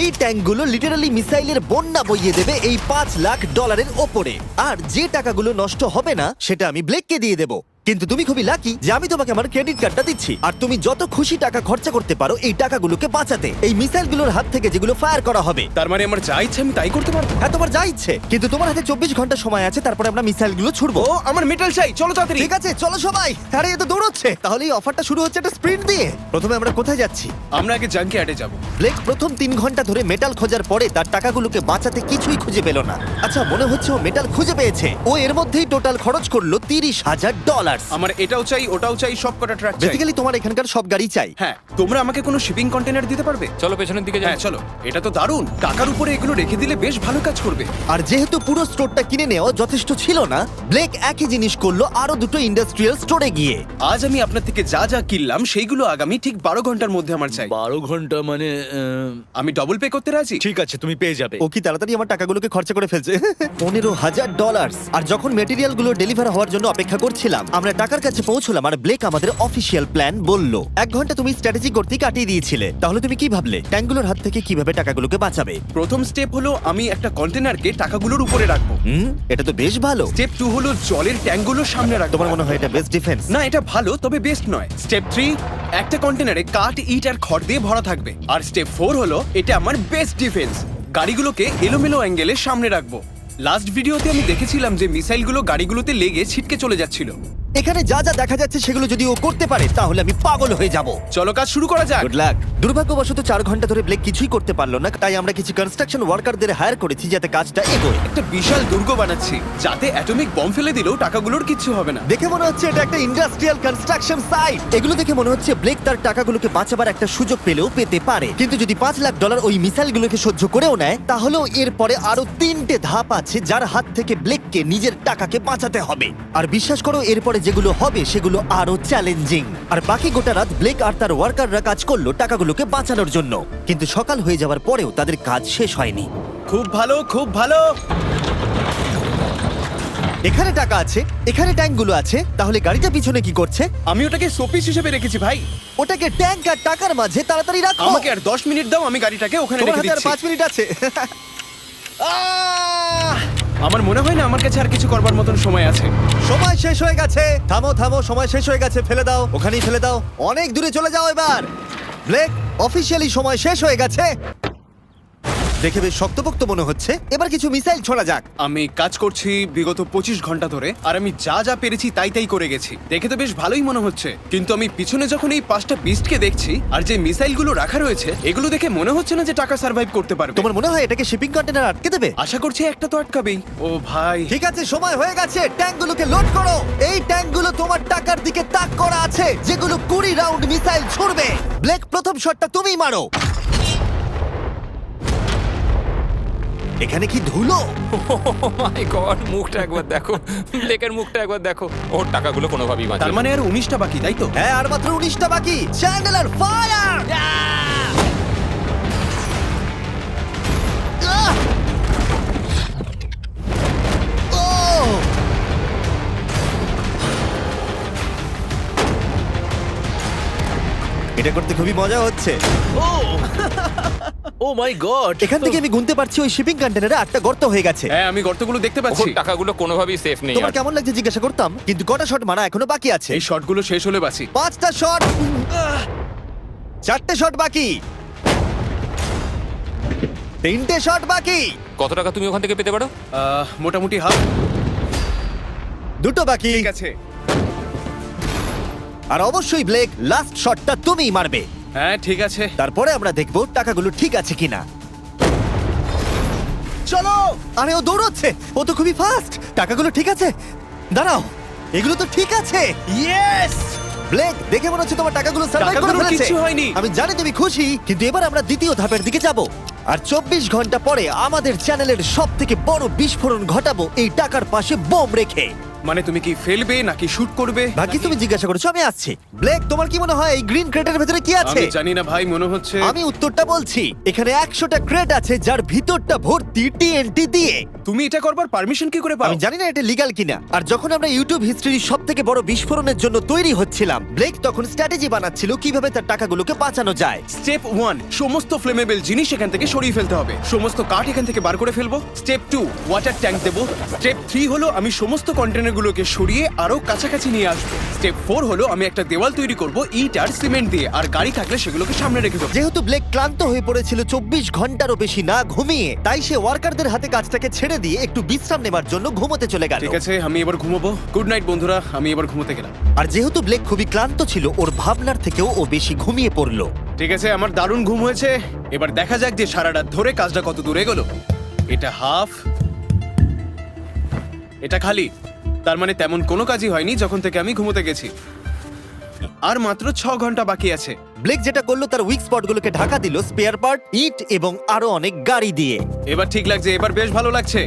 এই ট্যাঙ্কগুলো লিটারালি মিসাইলের বন্যা বইয়ে দেবে এই $5 লাখ ওপরে। আর যে টাকাগুলো নষ্ট হবে না সেটা আমি ব্লেককে দিয়ে দেবো। কিন্তু তুমি খুবই লাকি যে আমি তোমাকে আমার ক্রেডিট কার্ডটা দিচ্ছি, আর তুমি যত খুশি টাকা খরচা করতে পারো এই টাকাগুলোকে বাঁচাতে, এই মিসাইলগুলোর হাত থেকে যেগুলো ফায়ার করা হবে। তার মানে আমার যা ইচ্ছে আমি তাই করতে পারবো? হ্যাঁ, তোমার যা ইচ্ছে, কিন্তু তোমার হাতে 24 ঘন্টা সময় আছে, তারপরে আমরা মিসাইলগুলো ছুড়বো। ও আমার মেটাল চাই, চলো তাড়াতাড়ি। ঠিক আছে, চলো সবাই। আরে এ তো দৌড়চ্ছে। তাহলে এই অফারটা শুরু হচ্ছে একটা স্প্রিন্ট দিয়ে। প্রথমে আমরা কোথায় যাচ্ছি? আমরা আগে জাঙ্কি অ্যাডে যাব। ব্লেক প্রথম 3 ঘন্টা ধরে মেটাল খোঁজার পরে তার টাকাগুলোকে বাঁচাতে কিছুই খুঁজে পেল না। আচ্ছা, মনে হচ্ছে ও মেটাল খুঁজে পেয়েছে। ও এর মধ্যেই টোটাল খরচ করলো $30,000। আমার এটাও চাই, ওটাও চাই, সব কটা ট্রাক চাই। বেসিক্যালি তোমার এখানকার সব গাড়ি চাই। হ্যাঁ, তোমরা আমাকে কোনো শিপিং কন্টেনার দিতে পারবে? চলো পেছনের দিকে যাই। হ্যাঁ চলো, এটা তো দারুণ। টাকার উপরে এগুলো রেখে দিলে বেশ ভালো কাজ করবে। আর যেহেতু পুরো স্টোরটা কিনে নেওয়া যথেষ্ট ছিল না, ব্লেক একই জিনিস করলো আরো দুটো ইন্ডাস্ট্রিয়াল স্টোরে গিয়ে। আজ আমি আপনার থেকে যা যা কিনলাম সেইগুলো আগামী ঠিক 12 ঘন্টার মধ্যে আমার চাই। 12 ঘন্টা মানে আমি ডবল পে করতে রাজি। ঠিক আছে, তুমি পেয়ে যাবে। ও কি তাড়াতাড়ি আমার টাকাগুলোকে খরচা করে ফেলছে। $15,000। আর যখন মেটেরিয়াল গুলো ডেলিভার হওয়ার জন্য অপেক্ষা করছিলাম, আমরা টাকার কাছে পৌঁছলাম আর ব্লেক আমাদের অফিসিয়াল প্ল্যান বলল। 1 ঘন্টা তুমি স্ট্র্যাটেজি করতে কাটিয়ে দিয়েছিলে, তাহলে তুমি কি ভাবলে ট্যাঙ্কগুলোর হাত থেকে কিভাবে টাকাগুলোকে বাঁচাবে? প্রথম স্টেপ হলো আমি একটা কন্টেনারকে টাকাগুলোর উপরে রাখবো। এটা তো বেশ ভালো। স্টেপ 2 হলো জলের ট্যাঙ্কগুলো সামনে রাখবো। তোমার মনে হয় এটা বেস্ট ডিফেন্স? না, এটা ভালো তবে বেস্ট নয়। স্টেপ 3, একটা কন্টেনারে কাঠ, ইট আর খড় দিয়ে ভরা থাকবে। আর স্টেপ 4 হলো এটা আমার বেস্ট ডিফেন্স, গাড়িগুলোকে এলোমেলো অ্যাঙ্গেলে সামনে রাখবো। লাস্ট ভিডিওতে আমি দেখেছিলাম যে মিসাইলগুলো গাড়িগুলোতে লেগে ছিটকে চলে যাচ্ছিল। এখানে যা যা দেখা যাচ্ছে সেগুলো যদি ও করতে পারে তাহলে আমি পাগল হয়ে যাব। চলো কাজ শুরু করা যাক। Good luck. দুর্ভাগ্যবশত 4 ঘন্টা ধরে ব্লেক কিছুই করতে পারলো না, তাই আমরা কিছু কনস্ট্রাকশন ওয়ার্কারদের হায়ার করেছি যাতে কাজটা এগোয়। একটা বিশাল দুর্গ বানাচ্ছি যাতে অ্যাটমিক বম ফেলে দিলেও টাকাগুলোর কিচ্ছু হবে না। দেখে মনে হচ্ছে এটা একটা ইন্ডাস্ট্রিয়াল কনস্ট্রাকশন সাইট। এগুলো দেখে মনে হচ্ছে ব্লেক তার টাকাগুলোকে বাঁচাবার একটা সুযোগ পেলেও পেতে পারে, কিন্তু যদি $5 লাখ ওই মিসাইলগুলোকে সহ্য করেও নেয়, তাহলেও এরপরে আরো 3টে ধাপ আছে যার হাত থেকে ব্লেককে নিজের টাকাকে বাঁচাতে হবে। আর বিশ্বাস করো, এরপরে যেগুলো হবে সেগুলো আরো চ্যালেঞ্জিং। আর বাকি গোটা রাত ব্লেক আর তার ওয়ার্কাররা কাজ করলো টাকাগুলোকে বাঁচানোর জন্য, কিন্তু সকাল হয়ে যাওয়ার পরেও তাদের কাজ শেষ হয়নি। খুব ভালো, খুব ভালো। এখানে টাকা আছে, এখানে ট্যাঙ্কগুলো আছে, তাহলে গাড়িটা পিছনে কি করছে? আমি ওটাকে শোপিস হিসেবে রেখেছি ভাই। ওটাকে ট্যাঙ্ক আর টাকার মাঝে তাড়াতাড়ি রাখো। আমাকে আর 10 মিনিট দাও, আমি গাড়িটাকে ওখানে তোমার রেখে হাতে আর দিচ্ছি। 5 মিনিট আছে। আমার মনে হয় না আমার কাছে আর কিছু করবার মতন সময় আছে। সময় শেষ হয়ে গেছে। থামো থামো, সময় শেষ হয়ে গেছে। ফেলে দাও, ওখানেই ফেলে দাও। অনেক দূরে চলে যাও এবার। ব্লেক, অফিসিয়ালি সময় শেষ হয়ে গেছে। দেখে বেশ শক্তপোক্ত মনে হচ্ছে। এবার কিছু মিসাইল ছোড়া যাক। আমি কাজ করছি বিগত 25 ঘন্টা ধরে, আর আমি যা যা পেরেছি তাই তাই করে গেছি। দেখে তো বেশ ভালোই মনে হচ্ছে, কিন্তু আমি পিছনে যখন এই 5টা বিস্টকে দেখছি আর যে মিসাইলগুলো রাখা রয়েছে, এগুলো দেখে মনে হচ্ছে না যে টাকা সার্ভাইভ করতে পারবে। তোমার মনে হয় এটাকে শিপিং কন্টেনার আটকে দেবে? আশা করছি একটা তো আটকাবেই। ও ভাই, ঠিক আছে, সময় হয়ে গেছে। ট্যাঙ্কগুলোকে লোড করো। এই ট্যাঙ্কগুলো তোমার টাকার দিকে তাক করা আছে, যেগুলো 20 রাউন্ড মিসাইল ছুড়বে। ব্লেক, প্রথম শটটা তুমিই মারো। এখানে কি ধুলো! মাই গড, মুখটা একবার দেখো, ব্লেকের মুখটা একবার দেখো। ওর টাকাগুলো কোনোভাবেই তার বাঁচবে। মানে আর 19টা বাকি, তাই তো? হ্যাঁ, আর মাত্র 19টা বাকি। Chandler, fire! এটা করতে খুবই মজা হচ্ছে। ও মাই গড! এখান থেকে আমি গুনতে পারছি ওই শিপিং কন্টেনারে 8টা গর্ত হয়ে গেছে। হ্যাঁ, আমি গর্তগুলো দেখতে ওর পাচ্ছি। টাকাগুলো কোনোভাবেই সেফ নেই। তোমার কেমন লাগছে জিজ্ঞাসা করতাম, কিন্তু কটা শট মারা এখনো বাকি আছে। এই শটগুলো শেষ হলে বাঁচি। 5টা শট, 4টে শট বাকি, 3টে শট বাকি, কত টাকা তুমি ওখান থেকে পেতে পারো? মোটামুটি হাফ। 2টো বাকি। ঠিক আছে। আর অবশ্যই ব্লেক, লাস্ট শটটা তুমিই মারবে। হ্যাঁ ঠিক আছে। তারপরে আমরা দেখবো টাকাগুলো ঠিক আছে কিনা। চলো। আরে ও দৌড়চ্ছে, ও তো খুবই ফাস্ট। টাকাগুলো ঠিক আছে? দাঁড়াও, এগুলো তো ঠিক আছে। ইয়েস! ব্লেক, দেখে মনে হচ্ছে তোমার টাকাগুলো সার্ভাইভ করে টাকাগুলোর ফেলেছে। কিচ্ছু হয়নি। আমি জানি তুমি খুশি, কিন্তু এবার আমরা দ্বিতীয় ধাপের দিকে যাব। আর 24 ঘন্টা পরে আমাদের চ্যানেলের সবথেকে বড় বিস্ফোরণ ঘটাবো এই টাকার পাশে বোম রেখে। মানে তুমি কি ফেলবে নাকি শুট করবে? বাকি তুমি জিজ্ঞাসা করেছো, আমি আসছি। ব্লেক, তোমার কি মনে হয় এই গ্রিন ক্রেটের ভেতরে কি আছে? আমি জানি না ভাই, মনে হচ্ছে আমি উত্তরটা বলছি। এখানে 100টা ক্রেট আছে যার ভিতরটা ভর্তি টিএনটি দিয়ে। তুমি এটা করবার পারমিশন কি করে পাও? আমি জানি না এটা লিগ্যাল কিনা। আর যখন আমরা ইউটিউব হিস্ট্রির সব থেকে বড় বিস্ফোরণের জন্য তৈরি হচ্ছিলাম, ব্লেক তখন স্ট্র্যাটেজি বানাচ্ছিল কিভাবে তার টাকাগুলোকে বাঁচানো যায়। স্টেপ 1, সমস্ত ফ্লেমেবল জিনিস এখান থেকে সরিয়ে ফেলতে হবে। সমস্ত কাঠ এখান থেকে বার করে ফেলবো। স্টেপ 2, ওয়াটার ট্যাঙ্ক দেবো। স্টেপ 3 হলো আমি সমস্ত কন্টেনারগুলোকে সরিয়ে আরো কাছাকাছি নিয়ে আসবো। স্টেপ 4 হলো আমি একটা দেওয়াল তৈরি করব ইট আর সিমেন্ট দিয়ে, আর গাড়ি থাকলে সেগুলোকে সামনে রেখে দেবো। যেহেতু ব্লেক ক্লান্ত হয়ে পড়েছিল 24 ঘন্টারও বেশি না ঘুমিয়ে, তাই সে ওয়ার্কারদের হাতে কাজটাকে ছেড়ে দিয়ে একটু বিশ্রাম নেবার জন্য ঘুমোতে চলে গেল। ঠিক আছে, আমি এবার ঘুমোবো। গুড নাইট বন্ধুরা, আমি এবার ঘুমোতে গেলাম। আর যেহেতু ব্লেক খুবই ক্লান্ত ছিল, ওর ভাবনার থেকেও ও বেশি ঘুমিয়ে পড়লো। ঠিক আছে, আমার দারুণ ঘুম হয়েছে। এবার দেখা যাক যে সারা রাত ধরে কাজটা কত দূর এগোলো। এটা হাফ, এটা খালি। তার মানে তেমন কোনো কাজই হয়নি যখন থেকে আমি ঘুমোতে গেছি। আর মাত্র 6 ঘন্টা বাকি আছে। ব্লেক যেটা করলো তার উইক স্পটগুলোকে ঢাকা দিল স্পেয়ার পার্ট, ইট এবং আরো অনেক গাড়ি দিয়ে। এবার ঠিক লাগছে, এবার বেশ ভালো লাগছে।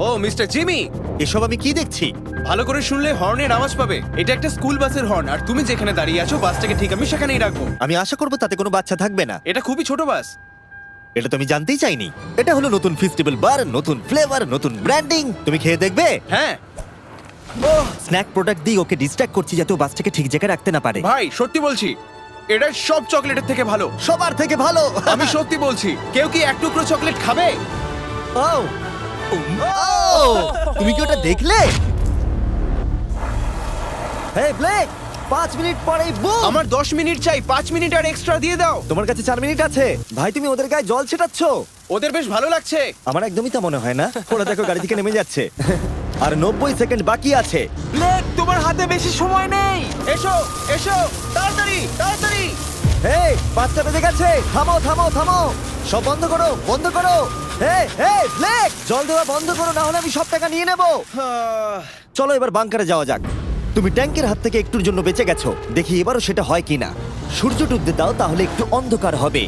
ও মিস্টার জিমি, এসব আমি কি দেখছি? ভালো করে শুনলে হর্নের আওয়াজ পাবে। এটা একটা স্কুল বাসের হর্ন, আর তুমি যেখানে দাঁড়িয়ে আছো বাসটাকে ঠিক আমি সেখানেই রাখবো। আমি আশা করবো তাতে কোনো বাচ্চা থাকবে না। এটা খুবই ছোট বাস। এটা তো আমি জানতেই চাইনি। এটা হলো নতুন ফেস্টিভ্যাল বার, নতুন ফ্লেভার, নতুন ব্র্যান্ডিং। তুমি খেয়ে দেখবে? হ্যাঁ স্ন্যাক প্রোডাক্ট দিয়ে ওকে ডিস্ট্র্যাক্ট করছি যাতে ও বাসটাকে ঠিক জায়গায় রাখতে না পারে। ভাই, সত্যি বলছি, এটা সব চকলেটের থেকে ভালো। সবার থেকে ভালো। আমি সত্যি বলছি। কেউ কি এক টুকরো চকলেট খাবে? ও, তুমি কি ওটা দেখলে? হে ব্লেক, 5 মিনিট পরেই বুম। আমার 10 মিনিট চাই, 5 মিনিট আর এক্সট্রা দিয়ে দাও। তোমার কাছে 4 মিনিট আছে। ভাই, তুমি ওদের গায়ে জল ছেটাচ্ছ। ওদের বেশ ভালো লাগছে। আমার একদমই তা মনে হয় না। ওরা দেখো গাড়ি থেকে নেমে যাচ্ছে। আর 90 সেকেন্ড বাকি আছে। ব্লেক, তোমার হাতে বেশি সময় নেই। এসো এসো, তাড়াতাড়ি তাড়াতাড়ি। হে, 5টা বেজে গেছে। থামো থামো থামো, সব বন্ধ করো, বন্ধ করো। হে হে ব্লেক, জল দেওয়া বন্ধ করো, না হলে আমি সব টাকা নিয়ে নেব। চলো এবার বাংকারে যাওয়া যাক। তুমি ট্যাঙ্কের হাত থেকে একটুর জন্য বেঁচে গেছো। দেখি এবারও সেটা হয় কিনা। সূর্য ডুবতে দাও, তাহলে একটু অন্ধকার হবে।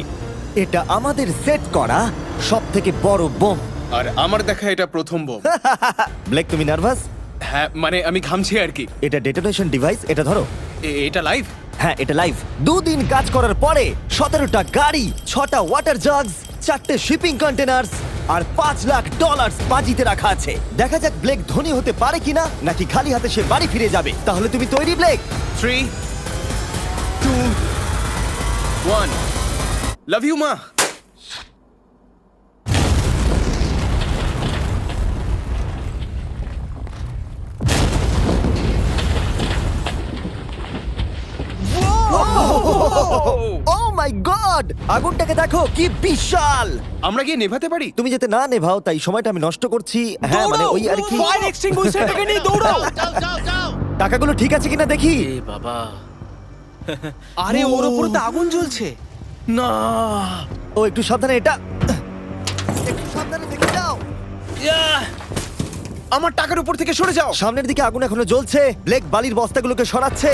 এটা আমাদের সেট করা সব থেকে বড় বোম। আর আমার দেখা এটা প্রথম বোম। ব্লেক, তুমি নার্ভাস? হ্যাঁ, মানে আমি ঘামছি আর কি। এটা ডেটোনেশন ডিভাইস, এটা ধরো। এটা লাইভ? হ্যাঁ, এটা লাইভ। 2 দিন কাজ করার পরে 17টা গাড়ি, 6টা ওয়াটার জাগস, 4টে শিপিং কন্টেনার্স আর $5 লাখ বাজিতে রাখা আছে। দেখা যাক ব্লেক ধনী হতে পারে কিনা, নাকি খালি হাতে সে বাড়ি ফিরে যাবে। তাহলে তুমি তৈরি ব্লেক? 3, 2, 1। লাভ ইউ মা। ও মাই গড, আগুনটাকে দেখো কি বিশাল। আমরা গিয়ে নেভাতে পারি? তুমি যেতে না নেভাও, তাই সময়টা আমি নষ্ট করছি। হ্যাঁ, মানে ওই আর কি। ফায়ার এক্সটিংগুইশারটাকে নিয়ে দৌড়াও। টাকাগুলো ঠিক আছে কিনা দেখি। এ বাবা, আরে ওর উপরে তো আগুন জ্বলছে। না। ও একটু সাবধানে, এটা একটু সাবধানে দেখে যাও। আমার টাকার উপর থেকে সরে যাও। সামনের দিকে আগুন এখনো জ্বলছে। ব্লেক বালির বস্তাগুলোকে সরাচ্ছে।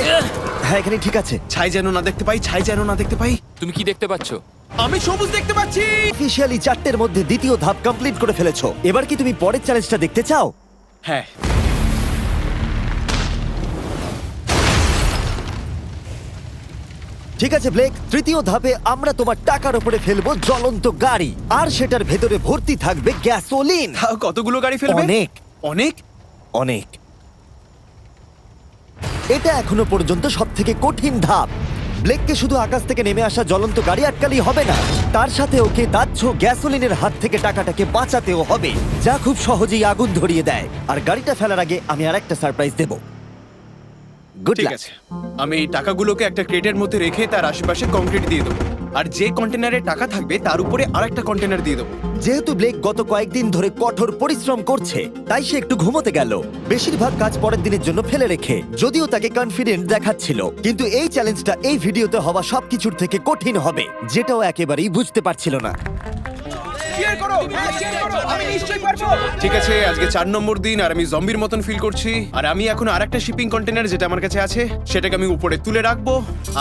হ্যাঁ, এখানে ঠিক আছে। ছাই যেন না দেখতে পাই, ছাই যেন না দেখতে পাই। তুমি কি দেখতে পাচ্ছো? আমি সবুজ দেখতে পাচ্ছি। অফিশিয়ালি 4টের মধ্যে দ্বিতীয় ধাপ কমপ্লিট করে ফেলেছো। এবার কি তুমি পরের চ্যালেঞ্জটা দেখতে চাও? হ্যাঁ। ঠিক আছে ব্লেক, তৃতীয় ধাপে আমরা তোমার টাকার উপরে ফেলবো জ্বলন্ত গাড়ি, আর সেটার ভেতরে ভর্তি থাকবে গ্যাসোলিন। তাও কতগুলো গাড়ি ফেলবে? অনেক অনেক। অনেক। এটা এখনো পর্যন্ত সব থেকে কঠিন ধাপ। ব্লেককে শুধু আকাশ থেকে নেমে আসা জ্বলন্ত গাড়ি আটকালেই হবে না, তার সাথে ওকে দাহ্য গ্যাসোলিনের হাত থেকে টাকাটাকে বাঁচাতেও হবে, যা খুব সহজেই আগুন ধরিয়ে দেয়। আর গাড়িটা ফেলার আগে আমি আরেকটা সারপ্রাইজ দেব। গুড ঠিক লাক। আছে, আমি এই টাকাগুলোকে একটা ক্রেটের মধ্যে রেখে তার আশেপাশে কংক্রিট দিয়ে দেবো, আর যে কন্টেনারে টাকা থাকবে তার উপরে আরেকটা কন্টেনার দিয়ে দেবো। যেহেতু ব্লেক গত কয়েকদিন ধরে কঠোর পরিশ্রম করছে, তাই সে একটু ঘুমোতে গেল, বেশিরভাগ কাজ পরের দিনের জন্য ফেলে রেখে। যদিও তাকে কনফিডেন্ট দেখাচ্ছিল, কিন্তু এই চ্যালেঞ্জটা এই ভিডিওতে হওয়া সবকিছুর থেকে কঠিন হবে, যেটাও একেবারেই বুঝতে পারছিল না। ঠিক আছে, আজকে 4 নম্বর দিন, আর আমি জম্বির মতন ফিল করছি। আর আমি এখন আরেকটা শিপিং কন্টেনার যেটা আমার কাছে আছে সেটাকে আমি উপরে তুলে রাখবো,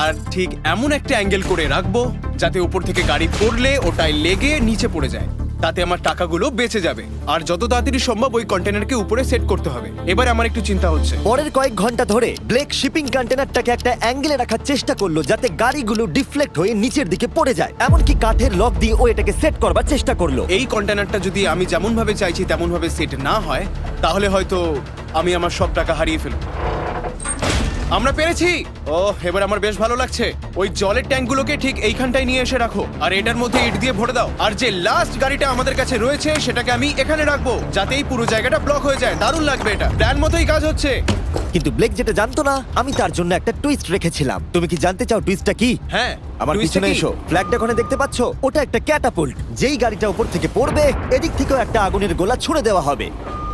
আর ঠিক এমন একটা অ্যাঙ্গেল করে রাখবো যাতে উপর থেকে গাড়ি পড়লে ওটাই লেগে নিচে পড়ে যায়। তাতে আমার টাকাগুলো বেঁচে যাবে। আর যত তাড়াতাড়ি সম্ভব ওই কন্টেনারকে উপরে সেট করতে হবে। এবার আমার একটু চিন্তা হচ্ছে। পরের কয়েক ঘন্টা ধরে ব্লেক শিপিং কন্টেনারটাকে একটা অ্যাঙ্গেলে রাখার চেষ্টা করলো যাতে গাড়িগুলো ডিফ্লেক্ট হয়ে নিচের দিকে পড়ে যায়। এমনকি কাঠের লক দিয়ে ও এটাকে সেট করবার চেষ্টা করলো। এই কন্টেনারটা যদি আমি যেমন ভাবে চাইছি তেমন ভাবে সেট না হয়, তাহলে হয়তো আমি আমার সব টাকা হারিয়ে ফেলব। আমরা পেরেছি। ও, এবার আমার বেশ ভালো লাগছে। ওই জলের ট্যাঙ্কগুলোকে ঠিক এইখানটায় নিয়ে এসে রাখো, আর এটার মধ্যে ইট দিয়ে ভরে দাও। আর যে লাস্ট গাড়িটা আমাদের কাছে রয়েছে সেটাকে আমি এখানে রাখবো, যাতে এই পুরো জায়গাটা ব্লক হয়ে যায়। দারুণ লাগবে, এটা প্ল্যান মতোই কাজ হচ্ছে। কিন্তু ব্লেক যেটা জানতো না, আমি তার জন্য একটা টুইস্ট রেখেছিলাম। তুমি কি জানতে চাও টুইস্টটা কি? হ্যাঁ, আমার twist টা পিছনে কি? এসো। ফ্ল্যাগটা ওখানে দেখতে পাচ্ছ? ওটা একটা ক্যাটাপুল্ট। যেই গাড়িটা উপর থেকে পড়বে, এদিক থেকেও একটা আগুনের গোলা ছুড়ে দেওয়া হবে।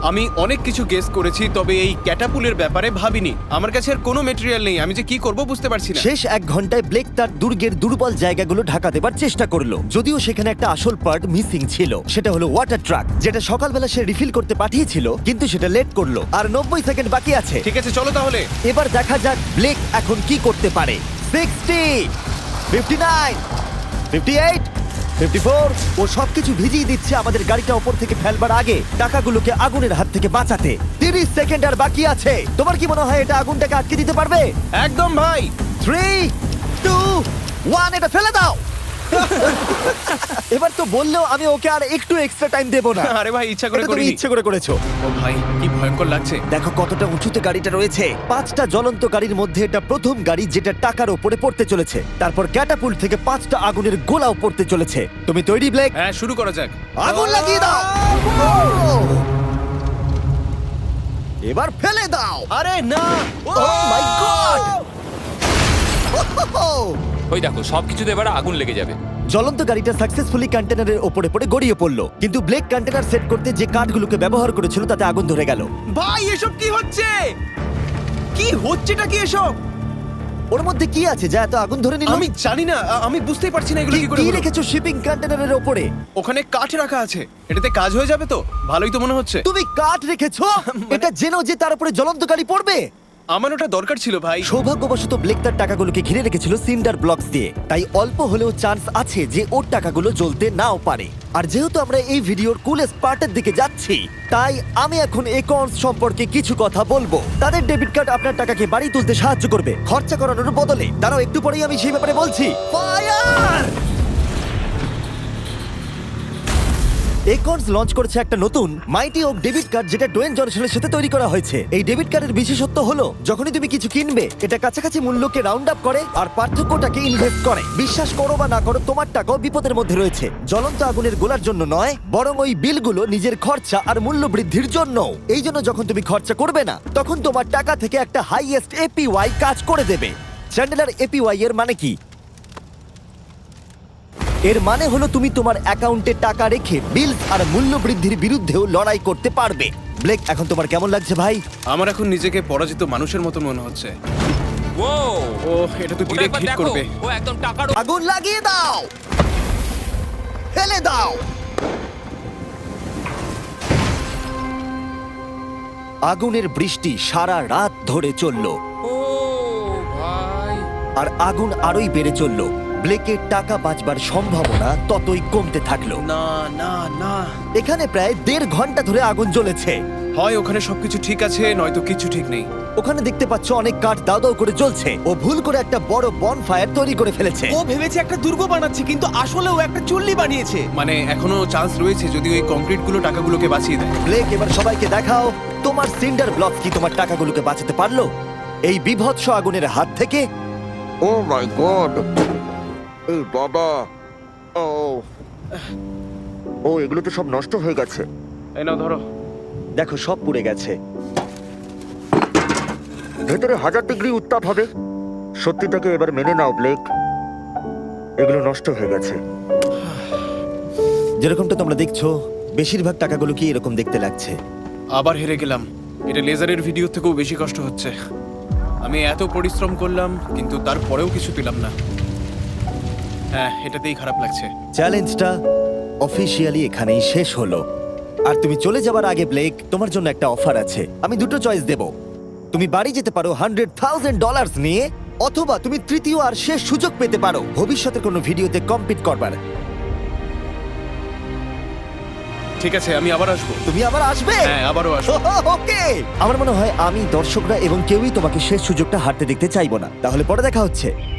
আমি অনেক কিছু গেস করেছি, তবে এই ক্যাটাপুলের ব্যাপারে ভাবিনি। আমার কাছে আর কোনো মেটেরিয়াল নেই, আমি যে কি করব বুঝতে পারছি না। শেষ 1 ঘন্টায় ব্লেক তার দুর্গের দুর্বল জায়গাগুলো ঢাকা দেবার চেষ্টা করলো, যদিও সেখানে একটা আসল পার্ট মিসিং ছিল। সেটা হলো ওয়াটার ট্রাক, যেটা সকালবেলা সে রিফিল করতে পাঠিয়েছিল, কিন্তু সেটা লেট করলো। আর 90 সেকেন্ড বাকি আছে। ঠিক আছে, চলো তাহলে। এবার দেখা যাক ব্লেক এখন কি করতে পারে। 60, 59, 58, 54। ও সবকিছু ভিজিয়ে দিচ্ছে আমাদের গাড়িটা ওপর থেকে ফেলবার আগে, টাকাগুলোকে আগুনের হাত থেকে বাঁচাতে। 30 সেকেন্ড আর বাকি আছে। তোমার কি মনে হয় এটা আগুনটাকে আটকে দিতে পারবে? একদম ভাই। 3, 2, 1, এটা ফেলে দাও। এবার তো বললেও আমি ওকে আর একটু এক্সট্রা টাইম দেব না। আরে ভাই, ইচ্ছা করে এটা তুমি করিনি। ইচ্ছে করে করেছো। ও ভাই, কি ভয়ঙ্কর লাগছে। দেখো কতটা উঁচুতে গাড়িটা রয়েছে। 5টা জ্বলন্ত গাড়ির মধ্যে এটা প্রথম গাড়ি যেটা টাকার উপরে পড়তে চলেছে। তারপর ক্যাটাপুল্ট থেকে 5টা আগুনের গোলাও পড়তে চলেছে। তুমি তৈরি ব্লেক? হ্যাঁ, শুরু করা যাক। আগুন লাগিয়ে দাও। এবার ফেলে দাও। আরে না! ও মাই গড! ওই দেখো সবকিছুতে এবার আগুন লেগে যাবে। জ্বলন্ত গাড়িটা সাকসেসফুলি কন্টেনারের ওপরে পড়ে গড়িয়ে পড়লো, কিন্তু ব্লেক কন্টেনার সেট করতে যে কাঠগুলোকে ব্যবহার করেছিল তাতে আগুন ধরে গেল। ভাই, এসব কি হচ্ছে? কি হচ্ছেটা কি এসব? ওর মধ্যে কি আছে যা এত আগুন ধরে নিল? আমি জানি না, আমি বুঝতেই পারছি না এগুলো কি করে কি হলো। রেখেছো শিপিং কন্টেনারের ওপরে? ওখানে কাঠ রাখা আছে, এটাতে কাজ হয়ে যাবে তো? ভালোই তো মনে হচ্ছে। তুমি কাঠ রেখেছো? এটা জেনো যে তার উপরে জ্বলন্ত গাড়ি পড়বে। আমার ওটা দরকার ছিল ভাই। সৌভাগ্যবশত ব্লেক তার টাকাগুলোকে ঘিরে রেখেছিল সিন্ডার ব্লকস দিয়ে, তাই অল্প হলেও চান্স আছে যে ওর টাকাগুলো জ্বলতে নাও পারে। আর যেহেতু আমরা এই ভিডিওর কুলেস্ট পার্টের দিকে যাচ্ছি, তাই আমি এখন একর্নস সম্পর্কে কিছু কথা বলবো। তাদের ডেবিট কার্ড আপনার টাকাকে বাড়ি তুলতে সাহায্য করবে খরচা করানোর বদলে। দাঁড়াও, একটু পরেই আমি সেই ব্যাপারে বলছি। ফায়ার! একর্নস লঞ্চ করেছে একটা নতুন মাইটি ওক ডেবিট কার্ড, যেটা ডোয়েন জনসনের সাথে তৈরি করা হয়েছে। এই ডেবিট কার্ডের বিশেষত্ব হলো যখনই তুমি কিছু কিনবে, এটা কাছাকাছি মূল্যকে রাউন্ড আপ করে আর পার্থক্যটাকে ইনভেস্ট করে। বিশ্বাস করো বা না করো, তোমার টাকাও বিপদের মধ্যে রয়েছে। জ্বলন্ত আগুনের গোলার জন্য নয়, বরং ওই বিলগুলো নিজের খরচা আর মূল্য বৃদ্ধির জন্য। এই জন্য যখন তুমি খরচা করবে না, তখন তোমার টাকা থেকে একটা হাইয়েস্ট এপিওয়াই কাজ করে দেবে। চ্যান্ডেলার, এপিওয়াই এর মানে কি? এর মানে হলো তুমি তোমার অ্যাকাউন্টে টাকা রেখে বিলস আর মূল্য বৃদ্ধির বিরুদ্ধেও লড়াই করতে পারবে। ব্লেক, এখন তোমার কেমন লাগছে ভাই? আমার এখন নিজেকে পরাজিত মানুষের মতো মনে হচ্ছে। ও ও, এটা তো ডিরেক্ট হিট করবে। ও একদম টাকার আগুন লাগিয়ে দাও, ফেলে দাও। আগুনের বৃষ্টি সারা রাত ধরে চলল, ও ভাই। আর আগুন আরোই বেড়ে চলল। ব্লেকের টাকা বাঁচবার সম্ভাবনা ততই কমতে থাকলো। না না না, এখানে প্রায় 1.5 ঘন্টা ধরে আগুন জ্বলেছে। হয় ওখানে সবকিছু ঠিক আছে, নয়তো কিছু ঠিক নেই। ওখানে দেখতে পাচ্ছ অনেক কাঠ দাও দাও করে জ্বলছে। ও ভুল করে একটা বড় বনফায়ার তৈরি করে ফেলেছে। ও ভেবেছে একটা দুর্গ বানাচ্ছে, কিন্তু আসলে ও একটা চুল্লি বানিয়েছে। মানে এখনো চান্স রয়েছে যদি ওই কংক্রিট গুলো টাকাগুলোকে বাঁচিয়ে দেয়। ব্লেক, এবার সবাইকে দেখাও তোমার সিন্ডার ব্লক কি তোমার টাকাগুলোকে বাঁচাতে পারলো এই বিভৎস আগুনের হাত থেকে। ও মাই গড! এই বাবা! ও ও, এগুলো তো সব নষ্ট হয়ে গেছে। এই নাও ধরো। দেখো, সব পুড়ে গেছে। ভেতরে 1000 ডিগ্রি উত্তাপ হবে। সত্যিটাকে এবার মেনে নাও ব্লেক, এগুলো নষ্ট হয়ে গেছে। যেরকমটা তোমরা দেখছো, বেশিরভাগ টাকাগুলো কি এরকম দেখতে লাগছে। আবার হেরে গেলাম। এটা লেজারের ভিডিও থেকেও বেশি কষ্ট হচ্ছে। আমি এত পরিশ্রম করলাম, কিন্তু তারপরেও কিছু পেলাম না। হ্যাঁ, এটাতেই খারাপ লাগছে। চ্যালেঞ্জটা অফিসিয়ালি এখানেই শেষ হলো। আর তুমি চলে যাবার আগে ব্লেক, তোমার জন্য একটা অফার আছে। আমি দুটো চয়েস দেব। তুমি বাড়ি যেতে পারো $100,000 নিয়ে, অথবা তুমি তৃতীয় আর শেষ সুযোগ পেতে পারো ভবিষ্যতের কোনো ভিডিওতে কম্পিট করবার। ঠিক আছে, আমি আবার আসবো। তুমি আবার আসবে? হ্যাঁ, আবারও আসবো। ওকে, আমার মনে হয় আমি, দর্শকরা এবং কেউই তোমাকে শেষ সুযোগটা হারতে দেখতে চাইবো না। তাহলে পরে দেখা হচ্ছে।